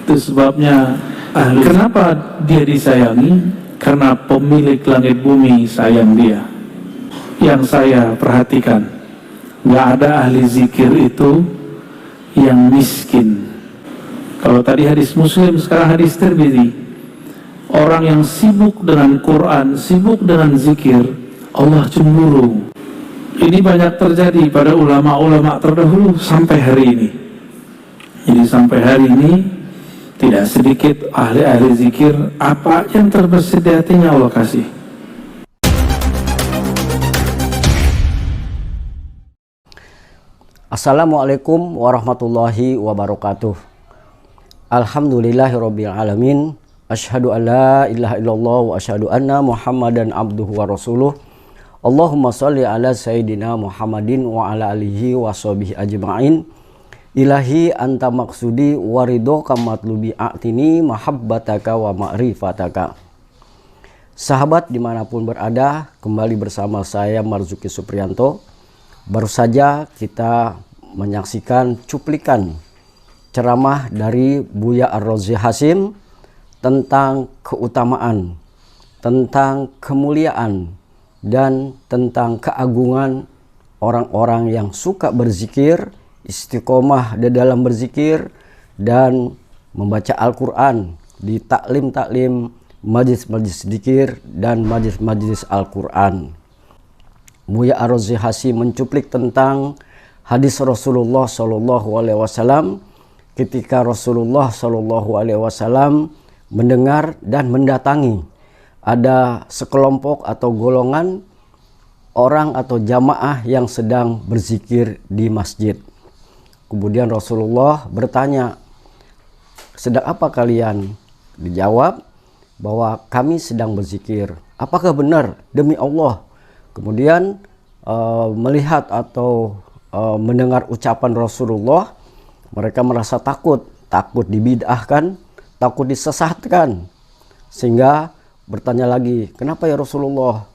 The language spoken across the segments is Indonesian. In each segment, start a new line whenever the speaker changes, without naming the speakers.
Itu sebabnya kenapa dia disayangi? Karena pemilik langit bumi sayang dia. Yang saya perhatikan, nggak ada ahli zikir itu yang miskin. Kalau tadi hadis Muslim, sekarang hadis Tirmidzi. Orang yang sibuk dengan Quran, sibuk dengan zikir, Allah cemburu. Ini banyak terjadi pada ulama-ulama terdahulu sampai hari ini. Jadi sampai hari ini tidak sedikit ahli-ahli zikir, apa yang terbersit di hatinya Allah kasih.
Assalamualaikum warahmatullahi wabarakatuh. Alhamdulillahirabbil alamin. Asyhadu an la ilaha illallah wa asyhadu anna Muhammadan abduhu wa rasuluh. Allahumma shalli ala sayyidina Muhammadin wa ala alihi wa sahbihi ajma'in. Ilahi anta maksudi waridhoka matlubi a'tini mahabbataka wa ma'rifataka. Sahabat dimanapun berada, kembali bersama saya Marzuki Supriyanto. Baru saja kita menyaksikan cuplikan ceramah dari Buya Ar-Razi Hasim tentang keutamaan, tentang kemuliaan, dan tentang keagungan orang-orang yang suka berzikir, istiqomah di dalam berzikir, dan membaca Al-Quran di taklim-taklim, majlis-majlis zikir, dan majlis-majlis Al-Quran. Buya Ar-Razi Hasim mencuplik tentang hadis Rasulullah SAW ketika Rasulullah SAW mendengar dan mendatangi ada sekelompok atau golongan orang atau jamaah yang sedang berzikir di masjid. Kemudian Rasulullah bertanya, sedang apa kalian? Dijawab bahwa kami sedang berzikir. Apakah benar? Demi Allah. Kemudian melihat atau mendengar ucapan Rasulullah, mereka merasa takut dibid'ahkan, takut disesatkan, sehingga bertanya lagi, kenapa ya Rasulullah?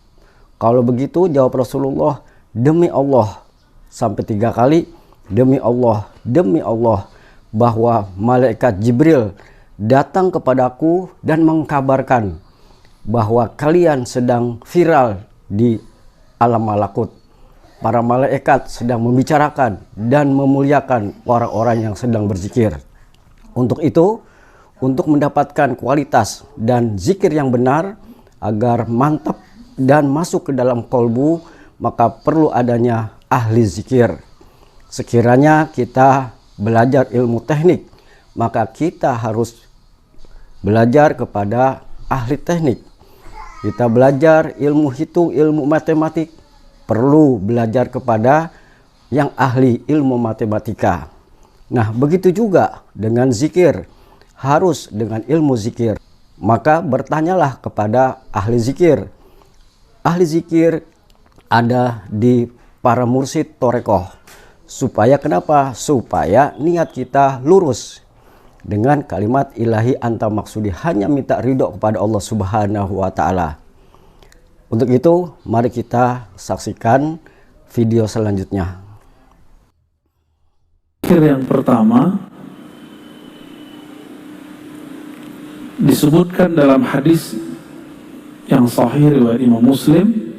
Kalau begitu jawab Rasulullah, demi Allah, sampai 3 kali, demi Allah, bahwa malaikat Jibril datang kepadaku dan mengkabarkan bahwa kalian sedang viral di alam malakut. Para malaikat sedang membicarakan dan memuliakan orang-orang yang sedang berzikir. Untuk itu, untuk mendapatkan kualitas dan zikir yang benar agar mantap dan masuk ke dalam kolbu, maka perlu adanya ahli zikir. Sekiranya kita belajar ilmu teknik, maka kita harus belajar kepada ahli teknik. Kita belajar ilmu hitung, ilmu matematik, perlu belajar kepada yang ahli ilmu matematika. Nah, begitu juga dengan zikir, harus dengan ilmu zikir. Maka bertanyalah kepada ahli zikir. Ahli zikir ada di para mursyid torekoh. Supaya kenapa? Supaya niat kita lurus dengan kalimat ilahi anta maksudi, hanya minta ridho kepada Allah Subhanahu wa ta'ala. Untuk itu, mari kita saksikan video selanjutnya.
Zikir yang pertama disebutkan dalam hadis yang sahih riwayat Imam Muslim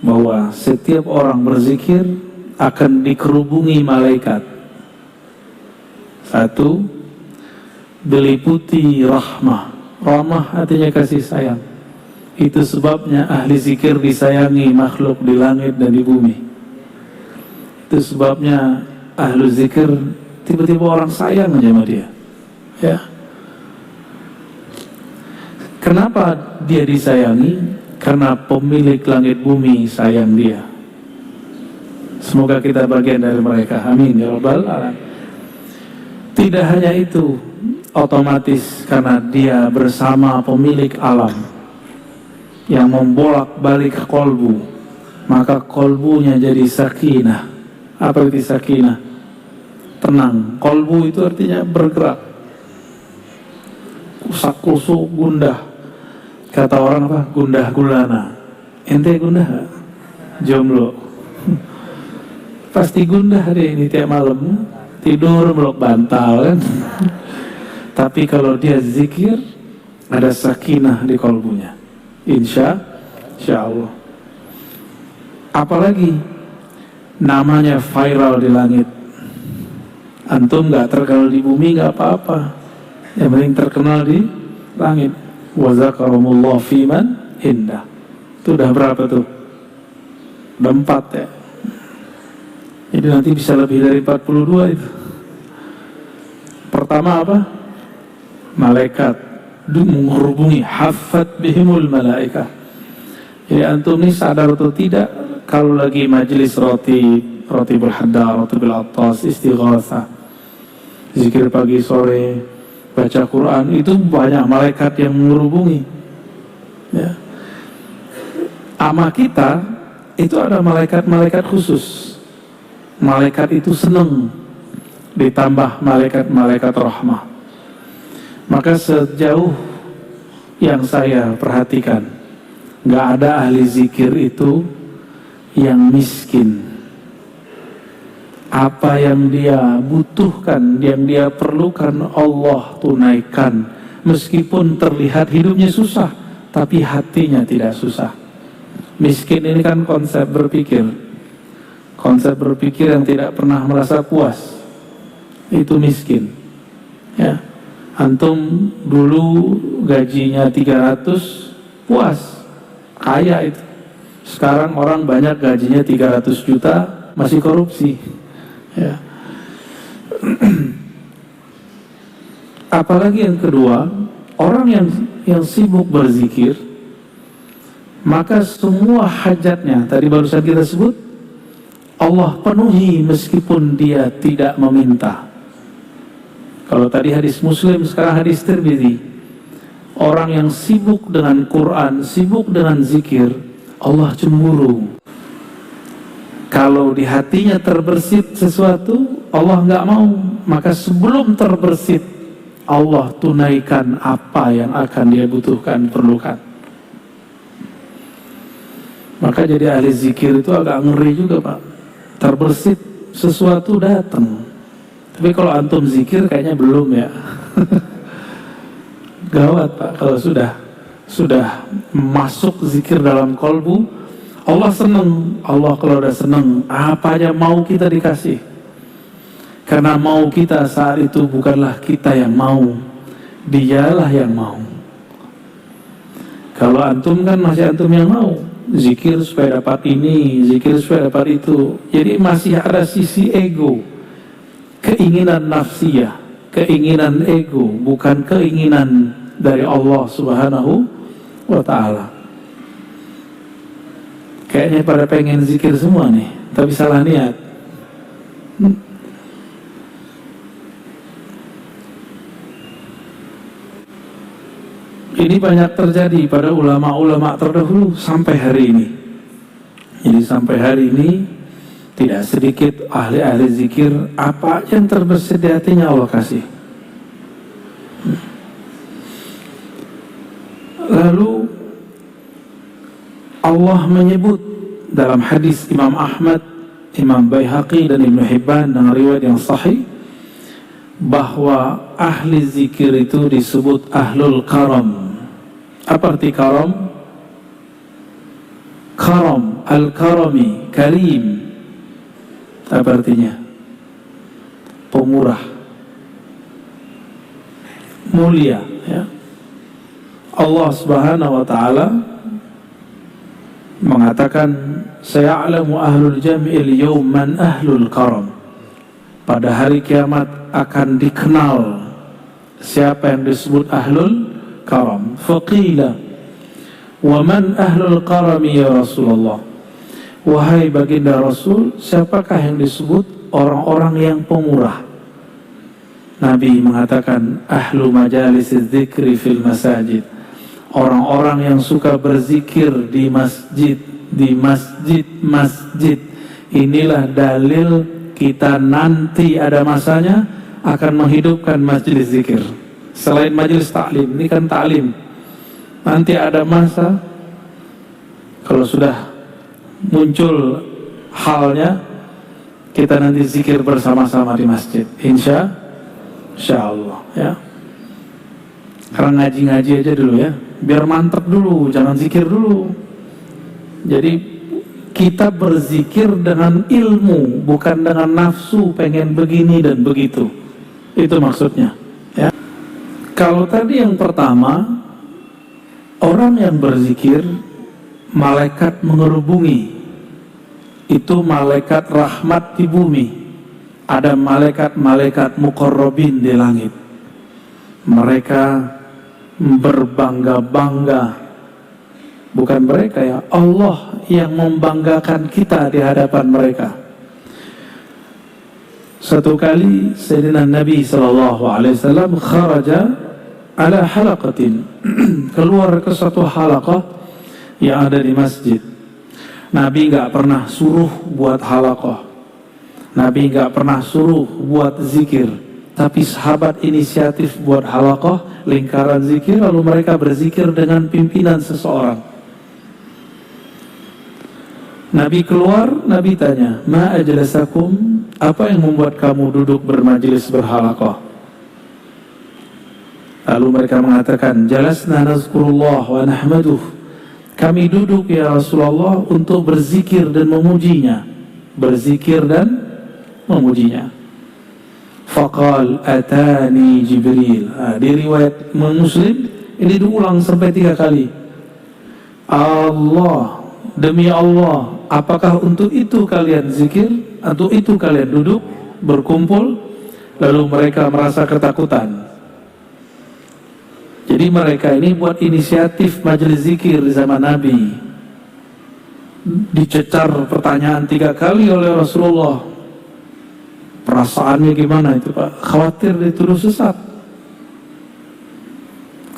bahwa setiap orang berzikir akan dikerubungi malaikat. 1. Diliputi rahmah. Rahmah artinya kasih sayang. Itu sebabnya ahli zikir disayangi makhluk di langit dan di bumi. Itu sebabnya ahli zikir tiba-tiba orang sayang sama dia. Ya. Kenapa dia disayangi? Karena pemilik langit bumi sayang dia. Semoga kita bagian dari mereka. Amin ya rabbal alamin. Tidak hanya itu, otomatis karena dia bersama pemilik alam yang membolak-balik kolbu, maka kolbunya jadi sakinah. Apa itu sakinah? Tenang. Kolbu itu artinya bergerak, kusak-kusuk, gundah. Kata orang apa? Gundah gulana. Ente gundah gak? Jomblo. Pasti gundah deh ini tiap malam. Tidur meluk bantal kan. Tapi kalau dia zikir, ada sakinah di kalbunya. Insya Allah. Apalagi namanya viral di langit. Antum gak terkenal di bumi gak apa-apa, yang penting terkenal di langit. Wa zakarumullah fiman indah. Itu udah berapa tuh? Udah 4 ya. Jadi nanti bisa lebih dari 42 itu. Pertama apa? Malaikat menghubungi, hafat bihimul malaikah. Jadi antum ini sadar atau tidak, kalau lagi majelis roti berhadar, roti bil-attas, istighatsah, zikir pagi sore, baca Quran, itu banyak malaikat yang menghubungi. Ya. Ama kita itu ada malaikat-malaikat khusus. Malaikat itu senang, ditambah malaikat-malaikat rahmah. Maka sejauh yang saya perhatikan, gak ada ahli zikir itu yang miskin. Apa yang dia butuhkan, yang dia perlukan, Allah tunaikan. Meskipun terlihat hidupnya susah, tapi hatinya tidak susah. Miskin ini kan konsep berpikir. Konsep berpikir yang tidak pernah merasa puas, itu miskin. Ya, antum dulu gajinya 300, puas, kaya itu. Sekarang orang banyak gajinya 300 juta, masih korupsi. Ya. Apalagi yang kedua, orang yang sibuk berzikir, maka semua hajatnya, tadi barusan kita sebut, Allah penuhi meskipun dia tidak meminta. Kalau tadi hadis Muslim, sekarang hadis Tirmidzi. Orang yang sibuk dengan Quran, sibuk dengan zikir, Allah cemburu. Kalau di hatinya terbersit sesuatu, Allah nggak mau. Maka sebelum terbersit, Allah tunaikan apa yang akan dia butuhkan, perlukan. Maka jadi ahli zikir itu agak ngeri juga, Pak. Terbersit sesuatu datang. Tapi kalau antum zikir kayaknya belum ya. Gawat, Pak, kalau sudah masuk zikir dalam kolbu, Allah senang. Allah kalau udah senang, apa aja mau kita dikasih. Karena mau kita saat itu bukanlah kita yang mau, dialah yang mau. Kalau antum kan masih antum yang mau, zikir supaya dapat ini, zikir supaya dapat itu. Jadi masih ada sisi ego, keinginan nafsiyah, keinginan ego, bukan keinginan dari Allah Subhanahu wa ta'ala. Kayaknya pada pengen zikir semua nih, tapi salah niat. Ini banyak terjadi pada ulama-ulama terdahulu sampai hari ini. Jadi sampai hari ini tidak sedikit ahli-ahli zikir, apa yang terbersit di hatinya Allah kasih. Lalu Allah menyebut dalam hadis Imam Ahmad, Imam Baihaqi dan Ibnu Hibban dengan riwayat yang sahih, bahwa ahli zikir itu disebut ahlul karam. Apa arti karam? Karam, al-karami, karim. Apa artinya? Pemurah, mulia, ya. Allah Subhanahu wa ta'ala mengatakan, saya'lamu ahlul jam'il yawman ahlul karam. Pada hari kiamat akan dikenal siapa yang disebut ahlul karam. Faqila, wa man ahlul karami ya Rasulullah? Wahai baginda Rasul, siapakah yang disebut orang-orang yang pemurah? Nabi mengatakan, ahlu majalis dzikri fil masajid. Orang-orang yang suka berzikir di masjid, masjid. Inilah dalil kita nanti ada masanya akan menghidupkan majelis zikir. Selain majelis taklim, ini kan taklim. Nanti ada masa kalau sudah muncul halnya, kita nanti zikir bersama-sama di masjid. Insya Allah, ya. Karena ngaji-ngaji aja dulu ya, biar mantep dulu, jangan zikir dulu. Jadi kita berzikir dengan ilmu, bukan dengan nafsu pengen begini dan begitu. Itu maksudnya ya. Kalau tadi yang pertama, orang yang berzikir, malaikat mengerubungi. Itu malaikat rahmat di bumi. Ada malaikat-malaikat muqarrabin di langit. Mereka berbangga-bangga. Bukan mereka ya, Allah yang membanggakan kita di hadapan mereka. Satu kali Sayyidina Nabi SAW kharaja ala halaqatin, keluar ke satu halaqah yang ada di masjid. Nabi gak pernah suruh buat halaqah, Nabi gak pernah suruh buat zikir, tapi sahabat inisiatif buat halaqah, lingkaran zikir, lalu mereka berzikir dengan pimpinan seseorang. Nabi keluar, Nabi tanya, ma ajlasakum, apa yang membuat kamu duduk bermajelis berhalaqah? Lalu mereka mengatakan, jalasna nazkurullah wa nahmaduh, kami duduk ya Rasulullah untuk berzikir dan memujinya. Berzikir dan memujinya. Faqal atani Jibril. Di riwayat Muslim ini diulang sampai 3 kali. Allah, demi Allah, apakah untuk itu kalian zikir? Atau itu kalian duduk berkumpul? Lalu mereka merasa ketakutan. Jadi mereka ini buat inisiatif majelis zikir di zaman Nabi. Dicecar pertanyaan 3 kali oleh Rasulullah. Perasaannya gimana itu Pak? Khawatir dituduh sesat.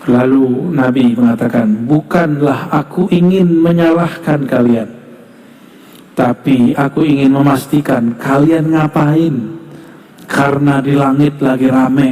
Lalu Nabi mengatakan, bukanlah aku ingin menyalahkan kalian, tapi aku ingin memastikan kalian ngapain. Karena di langit lagi rame.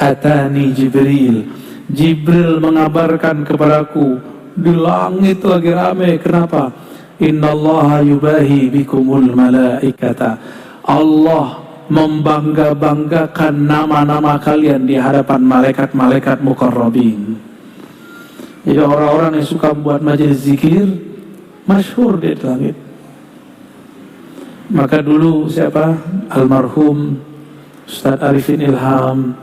Atani Jibril, Jibril mengabarkan kepadaku, di langit lagi rame. Kenapa? Innallaha yubahi bikumul malaikata, Allah membangga-banggakan nama-nama kalian di hadapan malaikat-malaikat muqarrabin. Jadi orang-orang yang suka buat majelis zikir masyhur di langit. Maka dulu siapa? Almarhum Ustaz Arifin Ilham,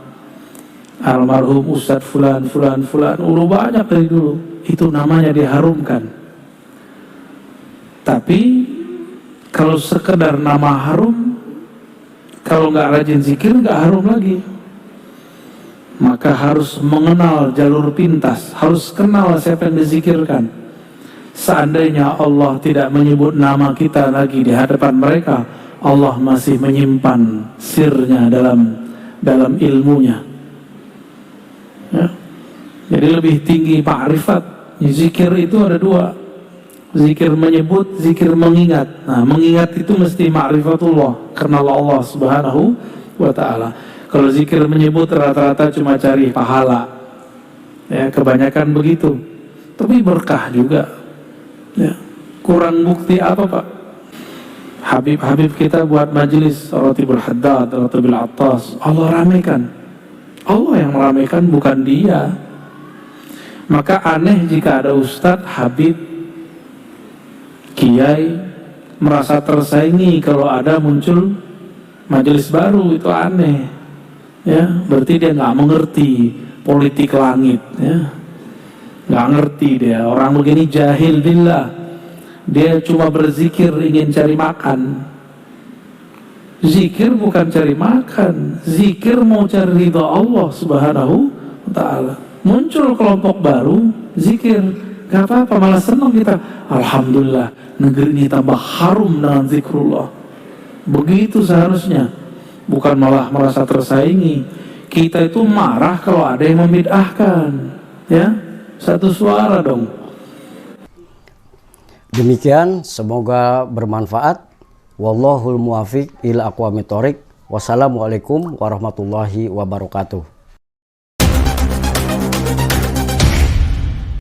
almarhum Ustaz Fulan, banyak dari dulu. Itu namanya diharumkan. Tapi kalau sekedar nama harum, kalau nggak rajin zikir nggak harum lagi. Maka harus mengenal jalur pintas, harus kenal siapa yang dizikirkan. Seandainya Allah tidak menyebut nama kita lagi di hadapan mereka, Allah masih menyimpan sirnya dalam ilmunya. Ya. Jadi lebih tinggi ma'rifat. Zikir itu ada 2. Zikir menyebut, zikir mengingat. Nah, mengingat itu mesti ma'rifatullah, kenal Allah Subhanahu wa ta'ala. Kalau zikir menyebut rata-rata cuma cari pahala. Ya, kebanyakan begitu. Tapi berkah juga. Ya. Kurang bukti apa Pak? Habib-habib kita buat majelis Ratibul Haddad, Ratibul Attas, Allah ramaikan. Allah yang meramaikan, bukan dia. Maka aneh jika ada ustadz, habib, kiai merasa tersaingi kalau ada muncul majelis baru. Itu aneh ya, berarti dia nggak mengerti politik langit ya, nggak ngerti dia. Orang begini jahil billah, dia cuma berzikir ingin cari makan. Zikir bukan cari makan, zikir mau cari ridha Allah Subhanahu wa ta'ala. Muncul kelompok baru, zikir, gak apa-apa, malah senang kita. Alhamdulillah, negeri ini tambah harum dengan zikrullah. Begitu seharusnya, bukan malah merasa tersaingi. Kita itu marah kalau ada yang membid'ahkan, ya, satu suara dong.
Demikian, semoga bermanfaat. Wallahul muwafiq ila aqwamit thoriq. Wassalamualaikum warahmatullahi wabarakatuh.